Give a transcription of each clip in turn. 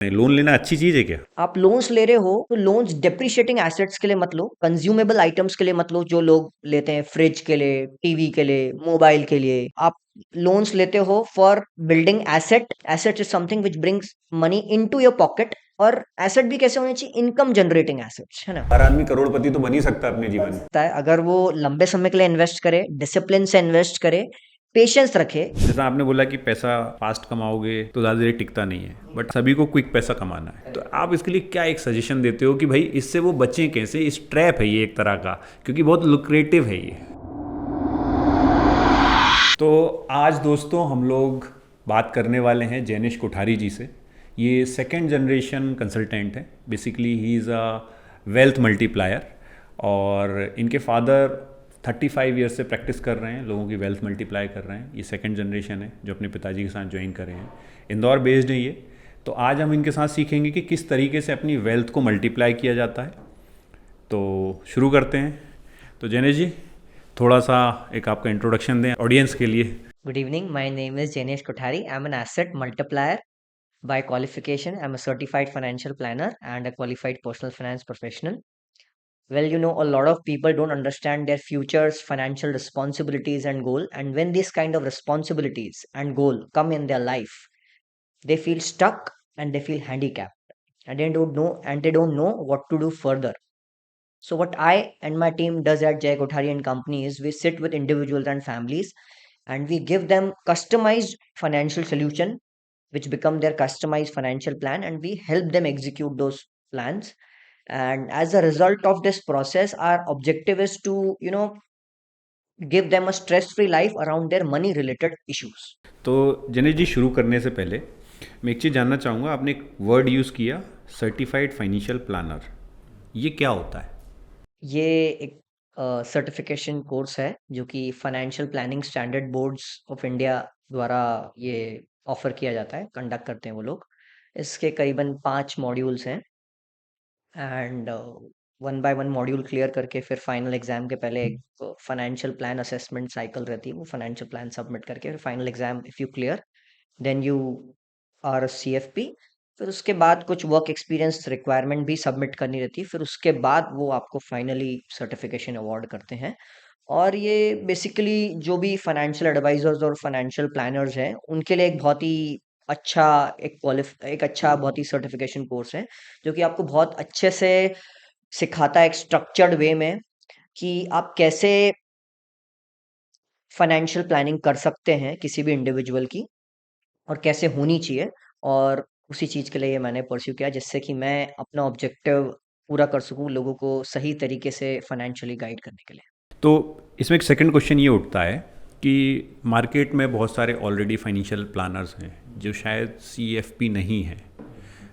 नहीं, लोन लेना अच्छी चीज है क्या? आप लोन्स ले रहे हो तो लोन्स डेप्रिशिएटिंग एसेट्स के लिए मत लो, कंज्यूमेबल आइटम्स के लिए मत लो जो लोग लेते हैं, फ्रिज के लिए, टीवी के लिए, मोबाइल के लिए। आप लोन्स लेते हो for building asset. Asset is something which brings money into your pocket. और एसेट भी कैसे होने चाहिए? इनकम जनरेटिंग एसेट्स, है ना? हर आदमी करोड़पति तो बन ही सकता है अपने जीवन में। होता है अगर वो लंबे समय के लिए इन्वेस्ट करे, डिसिप्लिन से इन्वेस्ट करे, पेशेंस रखे। जैसा आपने बोला कि पैसा फास्ट कमाओगे तो ज़्यादा देर टिकता नहीं है, बट सभी को क्विक पैसा कमाना है, तो आप इसके लिए क्या एक सजेशन देते हो कि भाई इससे वो बचें कैसे? इस ट्रैप है ये एक तरह का, क्योंकि बहुत लुक्रेटिव है ये। तो आज दोस्तों हम लोग बात करने वाले हैं जैनिश कोठारी जी से। ये सेकेंड जनरेशन कंसल्टेंट है। Basically he is a wealth multiplier, और इनके फादर 35 ईयर्स से प्रैक्टिस कर रहे हैं, लोगों की वेल्थ मल्टीप्लाई कर रहे हैं। ये सेकेंड जनरेशन है जो अपने पिताजी के साथ ज्वाइन कर रहे हैं। इंदौर बेस्ड है ये। तो आज हम इनके साथ सीखेंगे कि किस तरीके से अपनी वेल्थ को मल्टीप्लाई किया जाता है। तो शुरू करते हैं। तो जैनिश जी, थोड़ा सा एक आपका इंट्रोडक्शन दें ऑडियंस के लिए। Good evening. My name is Janesh Kothari. I'm an asset multiplier by qualification. I'm a certified financial planner and a qualified personal finance professional. Well, a lot of people don't understand their futures, financial responsibilities, and goal. And when these kind of responsibilities and goal come in their life, they feel stuck and they feel handicapped, and they don't know what to do further. So what I and my team does at Jay Kothari and Company is we sit with individuals and families and we give them customized financial solution which become their customized financial plan, and we help them execute those plans. And as a result of this process, our objective is to give them a stress free life around their money related issues. तो जनेश जी, शुरू करने से पहले मैं एक चीज़ जानना चाहूँगा। आपने एक वर्ड यूज़ किया, सर्टिफाइड फाइनेंशियल प्लानर। ये क्या होता है? ये एक सर्टिफिकेशन कोर्स है जो कि financial planning standard boards of India द्वारा ये ऑफर किया जाता है, कंडक्ट करते हैं वो लोग। इसके करीबन 5 मॉड्यूल्स हैं, and one by one module clear करके फिर फाइनल एग्जाम के पहले एक फाइनेंशियल प्लान असेसमेंट साइकिल रहती है। वो फाइनेंशियल प्लान सबमिट करके फिर final exam if you clear, then you are CFP। फिर उसके बाद कुछ वर्क एक्सपीरियंस रिक्वायरमेंट भी सबमिट करनी रहती है। फिर उसके बाद वो आपको फाइनली सर्टिफिकेशन अवार्ड करते हैं। और ये बेसिकली जो भी फाइनेंशियल एडवाइजर्स और फाइनेंशियल प्लानर्स हैं उनके लिए एक बहुत ही अच्छा एक अच्छा बहुत ही सर्टिफिकेशन कोर्स है जो कि आपको बहुत अच्छे से सिखाता है एक स्ट्रक्चर्ड वे में कि आप कैसे फाइनेंशियल प्लानिंग कर सकते हैं किसी भी इंडिविजुअल की, और कैसे होनी चाहिए। और उसी चीज़ के लिए ये मैंने परस्यू किया जिससे कि मैं अपना ऑब्जेक्टिव पूरा कर सकूँ लोगों को सही तरीके से फाइनेंशियली गाइड करने के लिए। तो इसमें एक सेकंड क्वेश्चन ये उठता है कि मार्केट में बहुत सारे ऑलरेडी फाइनेंशियल प्लानर्स हैं जो शायद CFP नहीं हैं,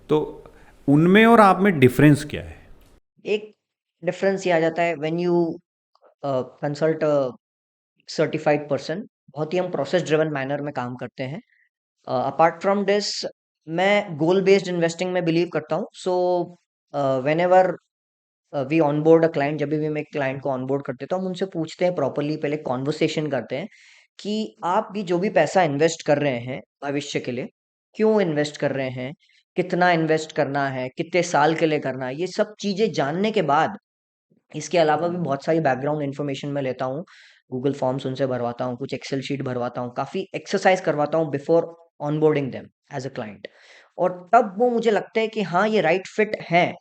तो उनमें और आप में डिफरेंस क्या है? एक डिफरेंस ये आ जाता है when you consult certified person. बहुत ही हम प्रोसेस ड्रिवन मैनर में काम करते हैं। अपार्ट फ्रॉम दिस, मैं गोल बेस्ड इन्वेस्टिंग में बिलीव करता हूँ। So whenever we onboard a client, जब भी मैं एक क्लाइंट को ऑनबोर्ड करते हैं तो हम उनसे पूछते हैं, प्रॉपरली पहले कॉन्वर्सेशन करते हैं कि आप भी जो भी पैसा इन्वेस्ट कर रहे हैं भविष्य के लिए, क्यों इन्वेस्ट कर रहे हैं, कितना इन्वेस्ट करना है, कितने साल के लिए करना है, ये सब चीजें जानने के बाद इसके अलावा भी बहुत सारी बैकग्राउंड इन्फॉर्मेशन मैं लेता हूँ। गूगल फॉर्म्स उनसे भरवाता हूँ, कुछ एक्सेल शीट भरवाता हूँ, काफ़ी एक्सरसाइज़ करवाता हूँ before onboarding them as a client. और तब वो मुझे लगता है कि हाँ, ये राइट फिट हैं।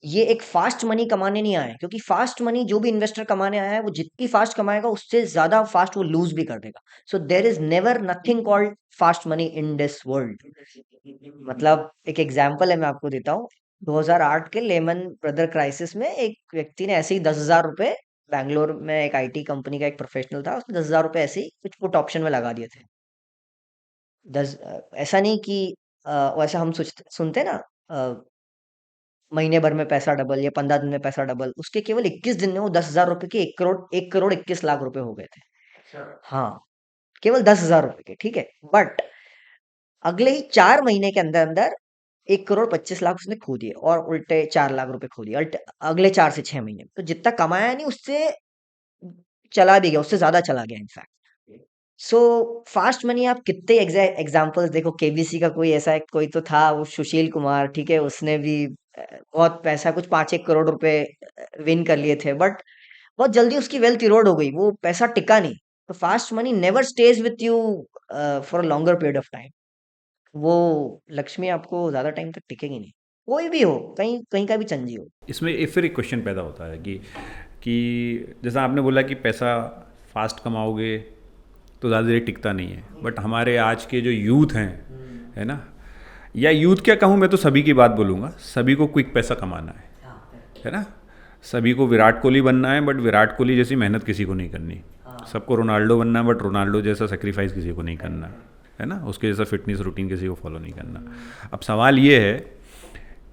ये एक फ़ास्ट मनी कमाने नहीं आए हैं, क्योंकि फ़ास्ट मनी जो भी इन्वेस्टर कमाने आया है, वो जितनी फ़ास्ट कमाएगा, उससे ज़्यादा फ़ास्ट वो लूज़ भी कर देगा। So there is never nothing called fast money in this world. मतलब एक एग्ज़ाम्पल है, मैं आपको देता हूँ। 2008 के लेमन ब्रदर क्राइसिस में एक व्यक्ति ने ऐसे ही 10,000 रुपए, बैंगलोर में एक IT कंपनी का एक प्रोफेशनल था, उसने 10,000 रुपए ऐसे ही कुछ पुट ऑप्शन में लगा दिए थे। ऐसा नहीं कि वैसा हम सुनते हैं ना, महीने भर में पैसा डबल या 15 दिन में पैसा डबल। उसके केवल 21 दिन में वो 10,000 रुपए के 1 करोड़ 21 लाख रुपए हो गए थे। हाँ, केवल 10,000 रुपए के, ठीक है। बट अगले ही 4 महीने के अंदर अंदर 1 करोड़ 25 लाख उसने खो दिए, और उल्टे 4 लाख रुपए खो दिए अगले 4 से 6 महीने में। तो जितना कमाया नहीं उससे चला भी गया, उससे ज्यादा चला गया इनफैक्ट। सो फास्ट मनी आप कितने एग्जांपल्स देखो, केबीसी का कोई ऐसा कोई तो था, वो सुशील कुमार, ठीक है, उसने भी बहुत पैसा, कुछ 5-1 करोड़ रुपए विन कर लिए थे, बट बहुत जल्दी उसकी वेल्थ इरोड हो गई, वो पैसा टिका नहीं। तो fast money never stage with you for a longer period of time. वो लक्ष्मी आपको ज्यादा टाइम तक टिकेगी नहीं, कोई भी हो, कहीं कहीं का भी चंजी हो। इसमें फिर एक क्वेश्चन पैदा होता है कि जैसा आपने बोला कि पैसा फास्ट कमाओगे तो ज़्यादा देर टिकता नहीं है, बट हमारे आज के जो यूथ हैं, है ना, या यूथ क्या कहूँ, मैं तो सभी की बात बोलूँगा, सभी को क्विक पैसा कमाना है ना। सभी को विराट कोहली बनना है, बट विराट कोहली जैसी मेहनत किसी को नहीं करनी। सबको रोनाल्डो बनना है, बट रोनाल्डो जैसा सेक्रीफाइस किसी को नहीं करना, है ना, उसके जैसा फिटनेस रूटीन किसी को फॉलो नहीं करना। अब सवाल ये है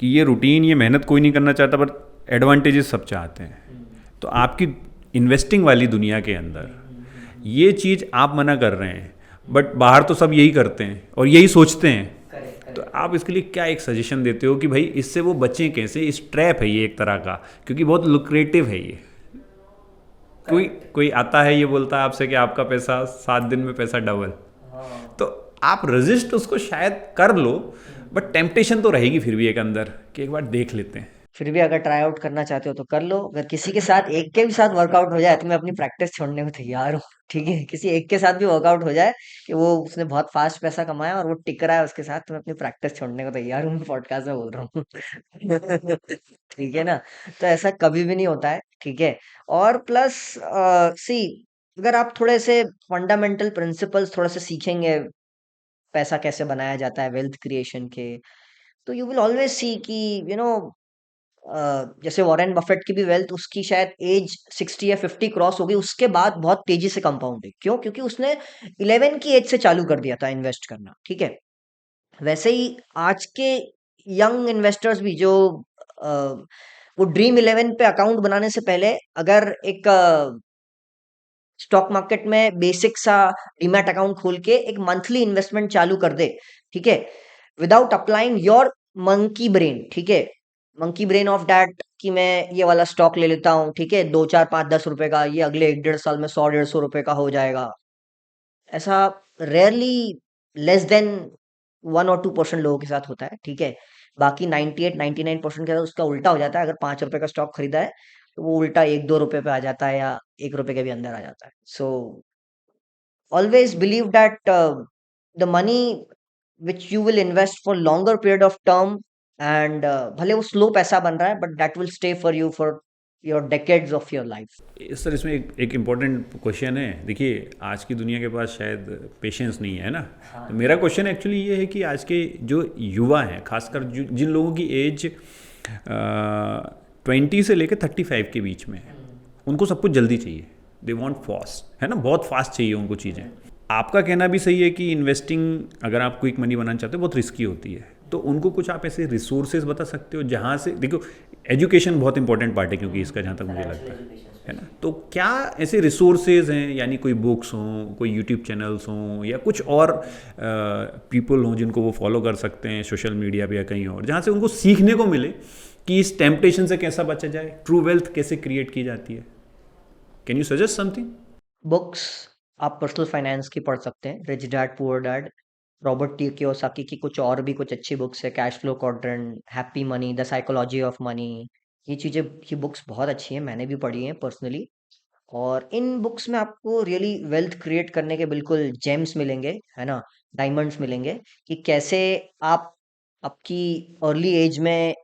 कि ये रूटीन, ये मेहनत कोई नहीं करना चाहता, पर एडवांटेजेस सब चाहते हैं। तो आपकी इन्वेस्टिंग वाली दुनिया के अंदर ये चीज़ आप मना कर रहे हैं, बट बाहर तो सब यही करते हैं और यही सोचते हैं। तो आप इसके लिए क्या एक सजेशन देते हो कि भाई इससे वो बचें कैसे? इस ट्रैप है ये एक तरह का, क्योंकि बहुत लुक्रेटिव है ये। कोई कोई आता है, ये बोलता है आपसे कि आपका पैसा 7 दिन में पैसा डबल, तो आप रजिस्ट उसको शायद कर लो, बट टेम्पटेशन तो रहेगी फिर भी एक अंदर कि एक बार देख लेते हैं। फिर भी अगर ट्राई आउट करना चाहते हो तो कर लो। अगर किसी के साथ, एक के भी साथ वर्कआउट हो जाए तो मैं अपनी प्रैक्टिस छोड़ने को तैयार हूँ। ठीक है, किसी एक के साथ भी वर्कआउट हो जाए कि वो, उसने बहुत फास्ट पैसा कमाया और वो टिक रहा है उसके साथ, तो मैं अपनी प्रैक्टिस छोड़ने को तैयार हूँ। पॉडकास्ट में बोल रहा हूँ। ठीक है ना। तो ऐसा कभी भी नहीं होता है, ठीक है। और प्लस सी, अगर आप थोड़े से फंडामेंटल प्रिंसिपल्स थोड़ा सा सीखेंगे, पैसा कैसे बनाया जाता है, वेल्थ क्रिएशन के, तो यू विल ऑलवेज सी कि यू नो, जैसे वॉरेन बफेट की भी वेल्थ, उसकी शायद एज 60 या 50 क्रॉस हो गई, उसके बाद बहुत तेजी से कंपाउंड हुई। क्यों? क्योंकि उसने 11 की एज से चालू कर दिया था इन्वेस्ट करना, ठीक है। वैसे ही आज के यंग इन्वेस्टर्स भी जो अ, वो ड्रीम 11 पे अकाउंट बनाने से पहले अगर एक स्टॉक मार्केट में बेसिक सा डीमैट अकाउंट खोल के एक मंथली इन्वेस्टमेंट चालू कर दे, ठीक है, without applying your monkey brain, ठीक है, मंकी ब्रेन ऑफ दैट, कि मैं ये वाला स्टॉक ले लेता हूँ, ठीक है, 2 4 5 10 रुपए का, ये अगले 1 1.5 साल में 100 150 रुपए का हो जाएगा। ऐसा रेयरली, लेस देन 1 और 2% लोगों के साथ होता है, ठीक है। बाकी 98 99% के साथ उसका उल्टा हो जाता है। अगर 5 रुपए का स्टॉक खरीदा है तो वो उल्टा 1 2 रुपए पे आ जाता है, या 1 रुपए के भी अंदर आ जाता है। सो always believe that the money which you will invest for longer period of term, and भले वो स्लो पैसा बन रहा है, but that will stay for you for your decades of your life. Sir इसमें एक इम्पॉर्टेंट क्वेश्चन है। देखिए आज की दुनिया के पास शायद पेशेंस नहीं है ना। तो मेरा क्वेश्चन एक्चुअली ये है कि आज के जो युवा हैं, खासकर जिन लोगों की एज 20 से लेकर 35 के बीच में है, उनको सब कुछ जल्दी चाहिए। दे वांट फास्ट, है ना, बहुत फास्ट चाहिए उनको चीज़ें। आपका कहना भी सही है कि इन्वेस्टिंग अगर आप क्विक मनी बनाना चाहते हो बहुत रिस्की होती है, तो उनको कुछ आप ऐसे रिसोर्सेज बता सकते हो जहाँ से, देखो एजुकेशन बहुत इंपॉर्टेंट पार्ट है क्योंकि इसका, जहाँ तक मुझे लगता है ना। तो क्या ऐसे रिसोर्सेज हैं, यानी कोई बुक्स हों, कोई यूट्यूब चैनल्स हों, या कुछ और पीपल हों जिनको वो फॉलो कर सकते हैं सोशल मीडिया पे या कहीं और, जहाँ से उनको सीखने को मिले कि इस टेम्पटेशन से कैसा बचा जाए, ट्रू वेल्थ कैसे क्रिएट की जाती है? Can you suggest something? Books आप पर्सनल फाइनेंस की पढ़ सकते हैं, rich dad poor dad, Robert T Kiyosaki की कुछ और भी कुछ अच्छी बुक्स है, cash flow quadrant, happy money, the psychology of money. ये चीज़ें, ये बुक्स बहुत अच्छी हैं, मैंने भी पढ़ी हैं पर्सनली। और इन बुक्स में आपको रियली वेल्थ क्रिएट करने के बिल्कुल जेम्स मिलेंगे, है ना, डायमंड्स मिलेंगे, कि कैसे आप आपकी अर्ली एज में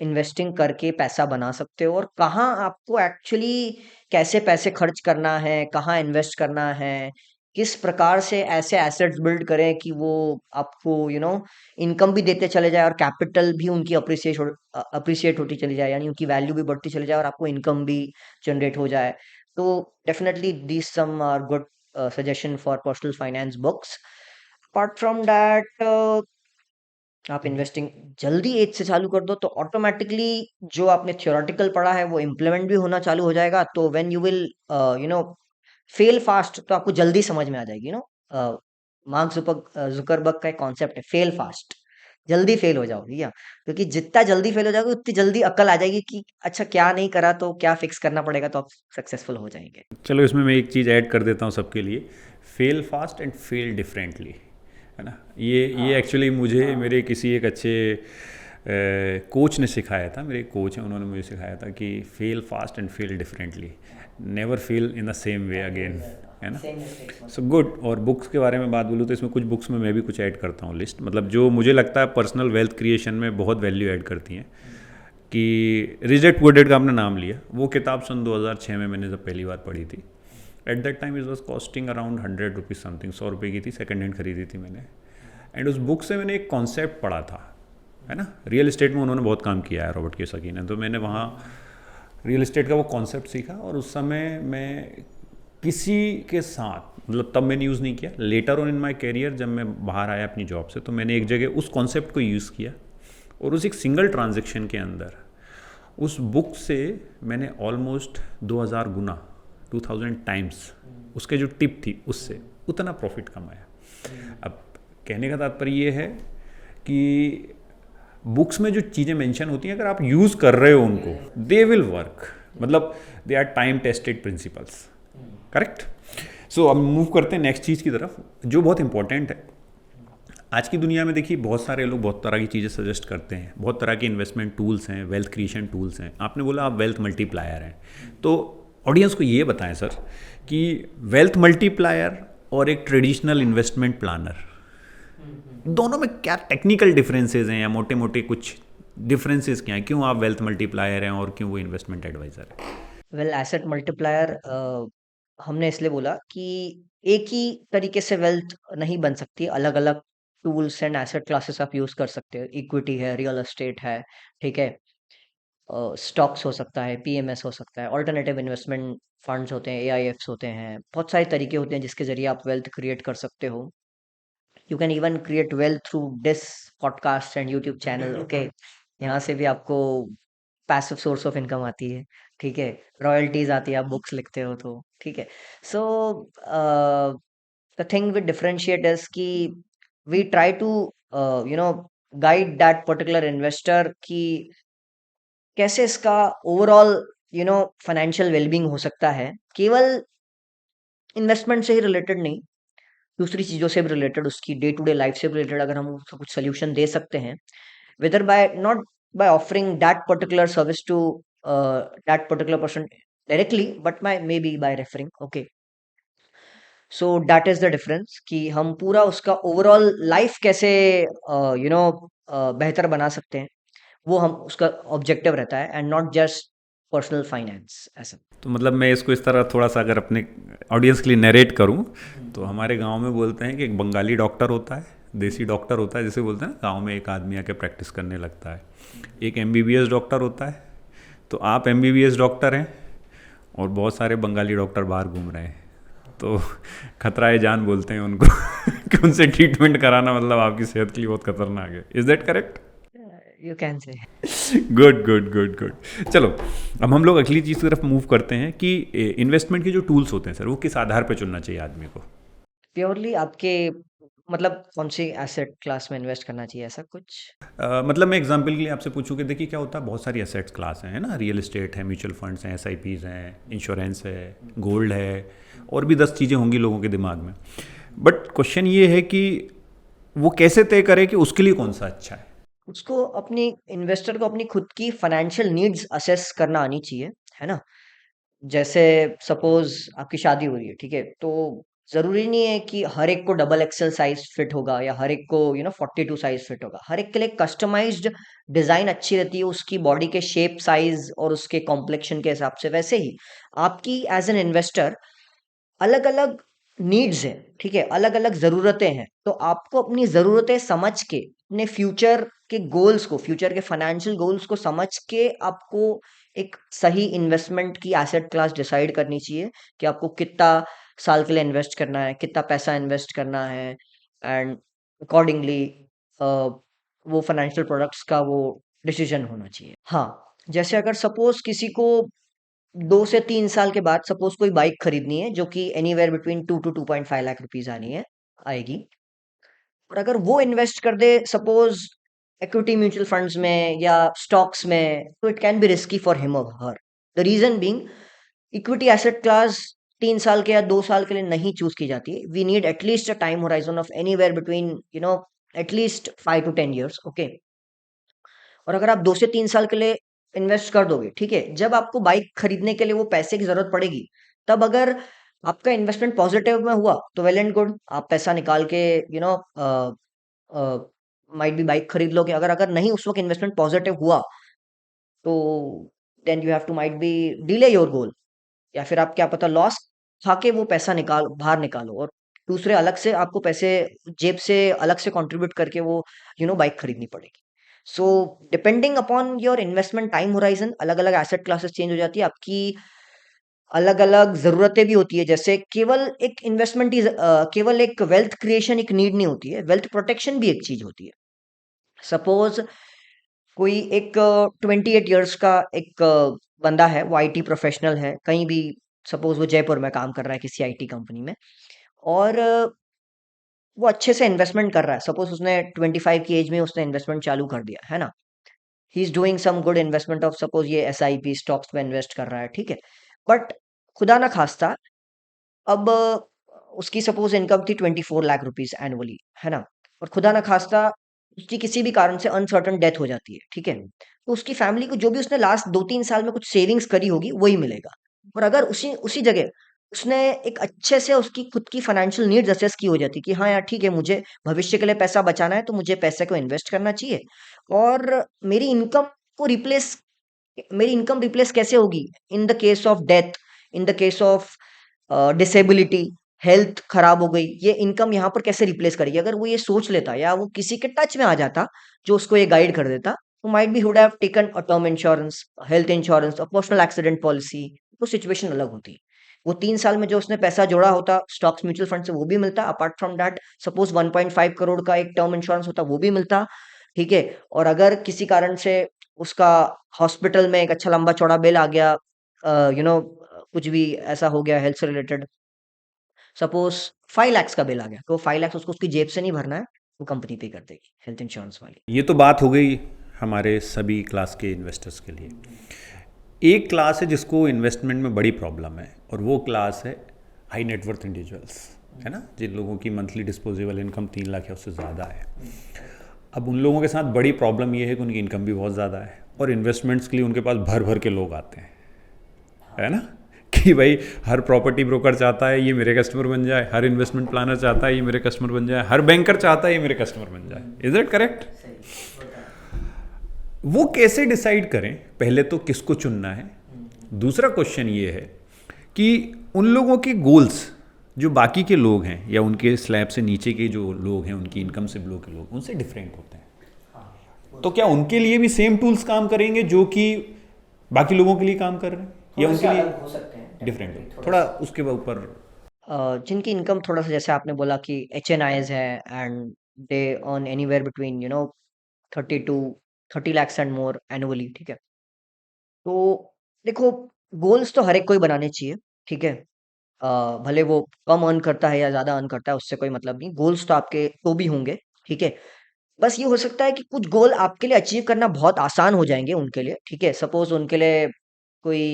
इन्वेस्टिंग करके पैसा बना सकते हो, और कहाँ आपको एक्चुअली कैसे पैसे खर्च करना है, कहाँ इन्वेस्ट करना है, किस प्रकार से ऐसे एसेट्स बिल्ड करें कि वो आपको इनकम भी देते चले जाए, और कैपिटल भी उनकी अप्रिसिएट होती चली जाए, यानी उनकी वैल्यू भी बढ़ती चली जाए और आपको इनकम भी जनरेट हो जाए। तो definitely these some are good suggestion for personal finance books. Apart from that, आप इन्वेस्टिंग जल्दी एज से चालू कर दो तो ऑटोमेटिकली जो आपने थ्योरेटिकल पढ़ा है वो इम्प्लीमेंट भी होना चालू हो जाएगा। तो when you will you know fail fast, तो आपको जल्दी समझ में आ जाएगी। मार्क जुकरबर्ग का एक कॉन्सेप्ट है, फेल फास्ट। जल्दी फेल हो जाओगे क्या? क्योंकि जितना जल्दी फेल हो जाओगे उतनी जल्दी अकल आ जाएगी कि अच्छा क्या नहीं करा तो क्या फिक्स करना पड़ेगा तो आप सक्सेसफुल हो जाएंगे। चलो इसमें मैं एक चीज़ ऐड कर देता हूँ सबके लिए, fail fast and fail differently, है ना। ये एक्चुअली मुझे मेरे किसी एक अच्छे कोच ने सिखाया था, मेरे कोच हैं, उन्होंने मुझे सिखाया था कि fail fast and fail differently, never fail in the same way again, है ना। So good. और बुक्स के बारे में बात बोलूँ तो इसमें कुछ बुक्स में मैं भी कुछ ऐड करता हूँ लिस्ट, मतलब जो मुझे लगता है पर्सनल वेल्थ क्रिएशन में बहुत वैल्यू ऐड करती हैं। कि रिच डैड पुअर डैड का आपने नाम लिया, वो किताब सन 2006 में मैंने जब पहली बार पढ़ी थी। At that time it was costing around 100 rupees something, 100 रुपये की थी, सेकेंड हैंड खरीदी थी मैंने। एंड उस बुक से मैंने एक कॉन्सेप्ट पढ़ा था, है ना। रियल इस्टेट में उन्होंने बहुत काम किया है रॉबर्ट कियोसाकी ने, तो मैंने वहाँ रियल इस्टेट का वो कॉन्सेप्ट सीखा। और उस समय मैं किसी के साथ, मतलब तब मैंने यूज़ नहीं किया, later on in my career जब मैं बाहर आया अपनी जॉब से, तो मैंने एक जगह उस कॉन्सेप्ट को यूज़ किया। और उस एक सिंगल ट्रांजेक्शन के अंदर उस बुक से मैंने ऑलमोस्ट 2000 गुना, 2000 टाइम्स उसके जो टिप थी उससे उतना प्रॉफिट कमाया। अब कहने का तात्पर्य ये है कि बुक्स में जो चीज़ें मेंशन होती हैं, अगर आप यूज़ कर रहे हो उनको, दे विल वर्क, मतलब they are time tested principles, correct. So अब मूव करते हैं नेक्स्ट चीज़ की तरफ, जो बहुत इंपॉर्टेंट है। आज की दुनिया में देखिए बहुत सारे लोग बहुत तरह की चीज़ें सजेस्ट करते हैं, बहुत तरह के इन्वेस्टमेंट टूल्स हैं, वेल्थ क्रिएशन टूल्स हैं। आपने बोला आप वेल्थ मल्टीप्लायर हैं, तो ऑडियंस को ये बताएं सर कि वेल्थ मल्टीप्लायर और एक ट्रेडिशनल इन्वेस्टमेंट प्लानर, दोनों में क्या टेक्निकल डिफरेंसेस हैं, या मोटे मोटे कुछ डिफरेंसेस क्या हैं, क्यों आप वेल्थ मल्टीप्लायर हैं और क्यों वो इन्वेस्टमेंट एडवाइज़र है। वेल एसेट मल्टीप्लायर हमने इसलिए बोला कि एक ही तरीके से वेल्थ नहीं बन सकती, अलग अलग टूल्स एंड एसेट क्लासेस आप यूज कर सकते हो। इक्विटी है, रियल एस्टेट है, ठीक है, स्टॉक्स हो सकता है, पीएमएस हो सकता है, ऑल्टरनेटिव इन्वेस्टमेंट फंड्स होते हैं, एआईएफ्स होते हैं, बहुत सारे तरीके होते हैं जिसके जरिए आप वेल्थ क्रिएट कर सकते हो। You can even create wealth through this podcast and YouTube channel, okay. यहाँ से भी आपको पैसिव सोर्स ऑफ इनकम आती है, ठीक है, रॉयल्टीज आती है, आप बुक्स लिखते हो तो, ठीक है। So the thing with differentiate is कि we try to you know guide that particular investor कि कैसे इसका ओवरऑल फाइनेंशियल वेलबींग हो सकता है, केवल इन्वेस्टमेंट से ही रिलेटेड नहीं, दूसरी चीज़ों से भी रिलेटेड, उसकी डे टू डे लाइफ से भी रिलेटेड अगर हम उसको कुछ सोल्यूशन दे सकते हैं, whether by not by offering that particular service to that particular person directly, but by maybe by referring, okay। So that is the difference कि हम पूरा उसका ओवरऑल लाइफ कैसे बेहतर बना सकते हैं, वो हम उसका ऑब्जेक्टिव रहता है, and not just personal finance ऐसा। तो मतलब मैं इसको इस तरह थोड़ा सा अगर अपने ऑडियंस के लिए नरेट करूं, तो हमारे गांव में बोलते हैं कि एक बंगाली डॉक्टर होता है, देसी डॉक्टर होता है, जिसे बोलते हैं ना गाँव में एक आदमी आके प्रैक्टिस करने लगता है। एक एमबीबीएस डॉक्टर होता है, तो आप एमबीबीएस डॉक्टर हैं और बहुत सारे बंगाली डॉक्टर बाहर घूम रहे हैं, तो खतरा है जान बोलते हैं उनको कि उनसे ट्रीटमेंट कराना मतलब आपकी सेहत के लिए बहुत खतरनाक है। Is that correct? You can say. Good good good good. चलो अब हम लोग अगली चीज़ की तरफ मूव करते हैं कि इन्वेस्टमेंट के जो टूल्स होते हैं सर, वो किस आधार पर चुनना चाहिए आदमी को। प्योरली आपके मतलब कौन सी एसेट क्लास में इन्वेस्ट करना चाहिए, ऐसा कुछ। मतलब मैं एग्जांपल के लिए आपसे पूछूं कि देखिए क्या होता है, बहुत सारी एसेट्स क्लास हैं, है ना, रियल एस्टेट है, म्यूचुअल फंड्स हैं, एसआईपीज हैं, इंश्योरेंस है, गोल्ड है, और भी 10 चीज़ें होंगी लोगों के दिमाग में। बट क्वेश्चन ये है कि वो कैसे तय करे कि उसके लिए कौन सा अच्छा है। उसको अपनी इन्वेस्टर को अपनी खुद की फाइनेंशियल नीड्स असेस करना आनी चाहिए, है ना। जैसे सपोज आपकी शादी हो रही है, ठीक है, तो जरूरी नहीं है कि हर एक को डबल एक्सेल साइज फिट होगा या हर एक को 42 साइज फिट होगा। हर एक के लिए कस्टमाइज्ड डिजाइन अच्छी रहती है, उसकी बॉडी के शेप, साइज और उसके कॉम्प्लेक्शन के हिसाब से। वैसे ही आपकी एज एन इन्वेस्टर अलग अलग नीड्स है, ठीक है, अलग अलग जरूरतें हैं, तो आपको अपनी जरूरतें समझ के अपने फ्यूचर के गोल्स को, फ्यूचर के फाइनेंशियल गोल्स को समझ के आपको एक सही इन्वेस्टमेंट की एसेट क्लास डिसाइड करनी चाहिए कि आपको कितना साल के लिए इन्वेस्ट करना है, कितना पैसा इन्वेस्ट करना है, एंड अकॉर्डिंगली वो फाइनेंशियल प्रोडक्ट्स का वो डिसीजन होना चाहिए। हाँ, जैसे अगर सपोज किसी को 2 से 3 साल के बाद सपोज कोई बाइक खरीदनी है जो कि anywhere between 2 to 2.5 lakh rupees आनी है, आएगी, और अगर वो इन्वेस्ट कर दे सपोज इक्विटी म्यूचुअल फंड्स में या स्टॉक्स में, तो it can be risky for him और her. The reason being, equity asset class 3 साल के या 2 साल के लिए नहीं चूज की जाती है। We need at least a time horizon of anywhere between at least 5 to 10 years, okay. और अगर आप 2 से 3 साल के लिए इन्वेस्ट कर दोगे, ठीक है, जब आपको बाइक खरीदने के लिए वो पैसे की जरूरत पड़ेगी, तब अगर आपका इन्वेस्टमेंट पॉजिटिव में हुआ तो वेल एंड गुड, आप पैसा निकाल के यू नो माइट भी बाइक खरीद लोगे। अगर अगर नहीं उस वक्त इन्वेस्टमेंट पॉजिटिव हुआ, तो then you have to might be delay your goal, या फिर आप क्या पता लॉस खा के वो पैसा बाहर निकालो और दूसरे अलग से आपको पैसे जेब से अलग से कंट्रीब्यूट करके वो बाइक खरीदनी पड़ेगी। So depending upon your investment time horizon, अलग अलग एसेट क्लासेस चेंज हो जाती है आपकी, अलग अलग जरूरतें भी होती है। जैसे केवल एक वेल्थ क्रिएशन एक नीड नहीं होती है, वेल्थ प्रोटेक्शन भी एक चीज होती है। सपोज कोई एक 28 ईयर्स का एक बंदा है, वो आईटी प्रोफेशनल है कहीं भी, सपोज वो जयपुर में काम कर रहा है किसी आईटी कंपनी में, और वो अच्छे से इन्वेस्टमेंट कर रहा है। सपोज उसने 25 की एज में उसने इन्वेस्टमेंट चालू कर दिया है ना, he is doing some good investment of, suppose ये एसआईपी स्टॉक्स में इन्वेस्ट कर रहा है, ठीक है। बट खुदा ना खास्ता, अब उसकी सपोज इनकम थी 24 लाख रुपीज एनुअली, है ना, और खुदा ना खास्ता उसकी किसी भी कारण से अनसर्टन डेथ हो जाती है, ठीक है, तो उसकी फैमिली को जो भी उसने लास्ट 2-3 साल में कुछ सेविंग्स करी होगी वही मिलेगा। और अगर उसी उसी जगह उसने एक अच्छे से उसकी खुद की फाइनेंशियल नीड्स असेस की हो जाती कि हाँ यार ठीक है, मुझे भविष्य के लिए पैसा बचाना है, तो मुझे पैसे को इन्वेस्ट करना चाहिए, और मेरी इनकम को रिप्लेस मेरी इनकम रिप्लेस कैसे होगी in the case of death, in the case of disability, health खराब हो गई, ये इनकम यहाँ पर कैसे रिप्लेस करेगी। अगर वो ये सोच लेता या वो किसी के टच में आ जाता जो उसको ये गाइड कर देता, तो might be would have taken a term insurance, health insurance, a personal accident policy, तो सिचुएशन अलग होती। वो 3 साल में जो उसने पैसा जोड़ा होता स्टॉक्स म्यूचुअल फंड से, वो भी मिलता। Apart from that, suppose 1.5 crore का एक टर्म इंश्योरेंस होता, वो भी मिलता, ठीक है। और अगर किसी कारण से उसका हॉस्पिटल में एक अच्छा लंबा चौड़ा बिल आ गया, कुछ भी ऐसा हो गया हेल्थ से रिलेटेड, सपोज 5 लाख का बिल आ गया, तो 5 लाख उसको उसकी जेब से नहीं भरना है, वो कंपनी पे कर देगी, हेल्थ इंश्योरेंस वाली। ये तो बात हो गई हमारे सभी क्लास के इन्वेस्टर्स के लिए। एक क्लास है जिसको इन्वेस्टमेंट में बड़ी प्रॉब्लम है, और वो क्लास है हाई नेटवर्थ इंडिविजुअल्स, है ना, जिन लोगों की मंथली डिस्पोजेबल इनकम 3 लाख या उससे ज़्यादा है। अब उन लोगों के साथ बड़ी प्रॉब्लम ये है कि उनकी इनकम भी बहुत ज़्यादा है, और इन्वेस्टमेंट्स के लिए उनके पास भर भर के लोग आते हैं, है ना, कि भाई हर प्रॉपर्टी ब्रोकर चाहता है ये मेरे कस्टमर बन जाए, हर इन्वेस्टमेंट प्लानर चाहता है ये मेरे कस्टमर बन जाए, हर बैंकर चाहता है ये मेरे कस्टमर बन जाए। Is it correct? वो कैसे डिसाइड करें, पहले तो किसको चुनना है। दूसरा क्वेश्चन ये है कि उन लोगों के गोल्स, जो बाकी के लोग हैं या उनके स्लैब से नीचे के जो लोग हैं, उनकी इनकम से बिलो के लोग, उनसे डिफरेंट होते हैं। तो क्या उनके लिए भी सेम टूल्स काम करेंगे जो कि बाकी लोगों के लिए काम कर रहे हैं, या उनके लिए हो सकते हैं डिफरेंट डेफिनेटली, हो? थोड़ा उसके ऊपर। जिनकी इनकम थोड़ा सा, जैसे आपने बोला कि HNIs है, and they earn anywhere between 30 to 30 lakhs and more annually, ठीक है। तो देखो, गोल्स तो हर एक कोई बनाने चाहिए, ठीक है। भले वो कम अर्न करता है या ज्यादा अर्न करता है, उससे कोई मतलब नहीं, गोल्स तो आपके तो भी होंगे, ठीक है। बस ये हो सकता है कि कुछ गोल आपके लिए अचीव करना बहुत आसान हो जाएंगे उनके लिए, ठीक है। सपोज उनके लिए कोई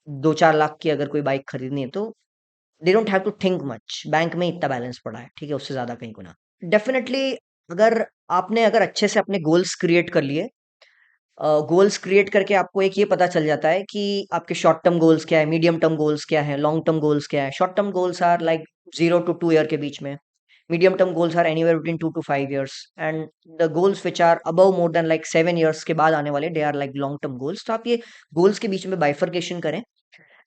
2-4 लाख की अगर कोई बाइक खरीदनी है, तो they don't have to think much, bank में इतना बैलेंस पड़ा है, ठीक है, उससे ज्यादा कहीं गुना। डेफिनेटली, अगर अच्छे से अपने गोल्स क्रिएट कर लिए, गोल्स क्रिएट करके आपको एक ये पता चल जाता है कि आपके शॉर्ट टर्म गोल्स क्या है, मीडियम टर्म गोल्स क्या है, लॉन्ग टर्म गोल्स क्या है। Short term goals are like 0 to 2 year के बीच में, medium term goals are anywhere between 2 to 5 years, and the goals which are above more than like 7 years के बाद आने वाले, they are like long term goals. तो आप ये गोल्स के बीच में बाइफर्केशन करें,